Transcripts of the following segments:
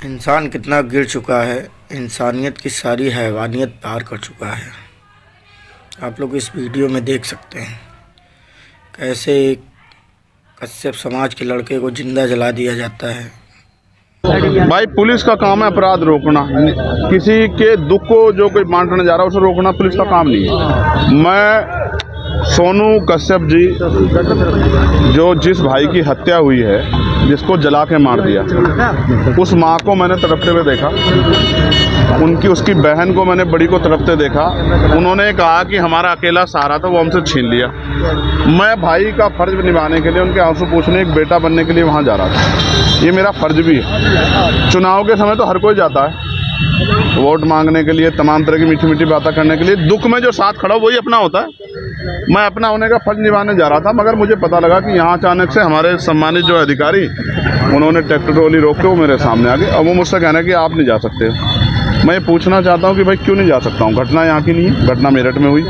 इंसान कितना गिर चुका है, इंसानियत की सारी हैवानियत पार कर चुका है। आप लोग इस वीडियो में देख सकते हैं कैसे एक कश्यप समाज के लड़के को जिंदा जला दिया जाता है। भाई पुलिस का काम है अपराध रोकना, किसी के दुख को जो कोई बांटने जा रहा है उसे रोकना पुलिस का काम नहीं है। मैं सोनू कश्यप जी, जो जिस भाई की हत्या हुई है, जिसको जला के मार दिया, उस माँ को मैंने तड़पते हुए देखा, उसकी बहन को मैंने बड़ी को तड़पते देखा। उन्होंने कहा कि हमारा अकेला सहारा था, वो हमसे छीन लिया। मैं भाई का फर्ज निभाने के लिए, उनके आंसू पूछने, एक बेटा बनने के लिए वहाँ जा रहा था। ये मेरा फर्ज भी है। चुनाव के समय तो हर कोई जाता है वोट मांगने के लिए, तमाम तरह की मीठी मीठी बातें करने के लिए। दुख में जो साथ खड़ा हो वही अपना होता है। मैं अपना होने का फर्ज निभाने जा रहा था, मगर मुझे पता लगा कि यहाँ अचानक से हमारे सम्मानित जो अधिकारी, उन्होंने ट्रैक्टर ट्रॉली रोक के वो मेरे सामने आ गए। अब वो मुझसे कहना कि आप नहीं जा सकते। मैं ये पूछना चाहता हूँ कि भाई क्यों नहीं जा सकता हूँ? घटना यहाँ की नहीं है, घटना मेरठ में हुई।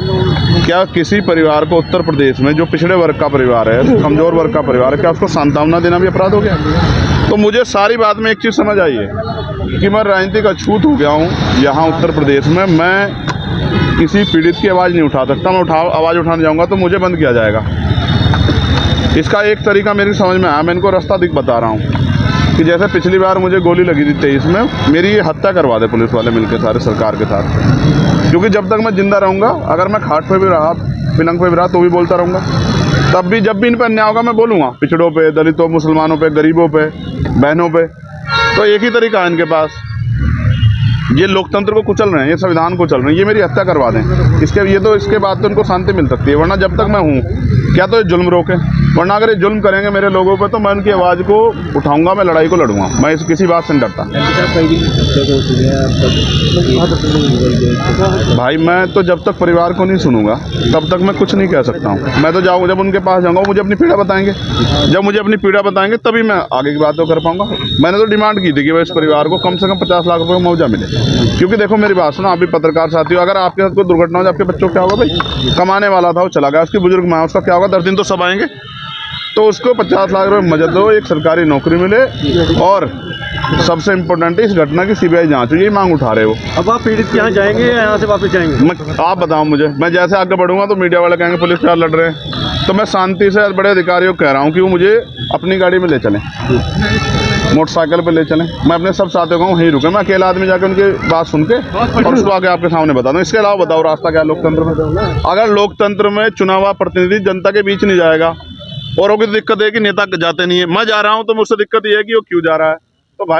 क्या किसी परिवार को उत्तर प्रदेश में, जो पिछड़े वर्ग का परिवार है, कमज़ोर वर्ग का परिवार है, क्या उसको सांत्वना देना भी अपराध हो गया? तो मुझे सारी बात में एक चीज़ समझ आई है कि मैं राजनीतिक अछूत हो गया हूँ यहाँ उत्तर प्रदेश में। मैं किसी पीड़ित की आवाज़ नहीं उठा सकता। मैं आवाज़ उठाने जाऊँगा तो मुझे बंद किया जाएगा। इसका एक तरीका मेरी समझ में आया। मैं इनको रास्ता दिख बता रहा हूँ कि जैसे पिछली बार मुझे गोली लगी थी 23 में, मेरी ये हत्या करवा दे पुलिस वाले मिलकर सारे सरकार के साथ। क्योंकि जब तक मैं जिंदा रहूँगा, अगर मैं खाट पे भी रहा, पिलंग पे भी रहा, तो भी बोलता रहूँगा। तब भी जब भी इन पर अन्याय होगा मैं बोलूँगा, पिछड़ों पे, दलितों, मुसलमानों पे, गरीबों पे, बहनों पे। तो एक ही तरीका है इनके पास। ये लोकतंत्र को कुचल रहे हैं, ये संविधान को चल रहे हैं, ये मेरी हत्या करवा दें। इसके बाद तो इनको शांति मिल सकती है, वरना जब तक मैं हूँ क्या तो ये जुल्म रोके। वरना अगर ये जुल्म करेंगे मेरे लोगों पे, तो मैं उनकी आवाज़ को उठाऊंगा, मैं लड़ाई को लड़ूंगा। मैं किसी बात से नहीं डरता भाई। मैं तो जब तक परिवार को नहीं सुनूंगा तब तक मैं कुछ नहीं कह सकता हूँ। मैं तो जाऊँगा, जब उनके पास जाऊँगा, मुझे अपनी पीड़ा बताएंगे। जब मुझे अपनी पीड़ा बताएंगे तभी मैं आगे की बात तो कर पाऊँगा। मैंने तो डिमांड की थी कि भाई इस परिवार को कम से कम 50 लाख रुपये का मुआवजा मिले। क्योंकि देखो मेरी बात सुनो, आप भी पत्रकार साथी हो, अगर आपके साथ कोई दुर्घटना हो जाए, आपके बच्चों को क्या होगा? भाई कमाने वाला था, वो चला गया, उसकी बुजुर्ग माँ, उसका क्या होगा? 10 दिन तो सब आएंगे। तो उसको 50 लाख रुपये मदद दो, एक सरकारी नौकरी मिले, और सबसे इम्पोर्टेंट है इस घटना की सीबीआई जांच हो। यही मांग उठा रहे हो। अब आप पीड़ित के यहाँ जाएंगे या यहाँ से वापस जाएंगे? आप बताओ मुझे। मैं जैसे आगे बढ़ूंगा तो मीडिया वाले कहेंगे पुलिस क्या लड़ रहे हैं। तो मैं शांति से बड़े अधिकारियों को कह रहा हूँ कि वो मुझे अपनी गाड़ी में ले चलें, मोटरसाइकिल पे ले चलें। मैं अपने सब साथियों को वहीं रुके। मैं अकेला आदमी जाकर उनकी बात सुन के और उसको आगे आपके सामने बता दूँ। इसके अलावा बताओ रास्ता क्या है लोकतंत्र में? अगर लोकतंत्र में चुनाव प्रतिनिधि जनता के बीच नहीं जाएगा, औरों की दिक्कत है कि नेता जाते नहीं है, मैं जा रहा हूँ तो मुझसे दिक्कत ये है कि वो क्यों जा रहा है। तो भाई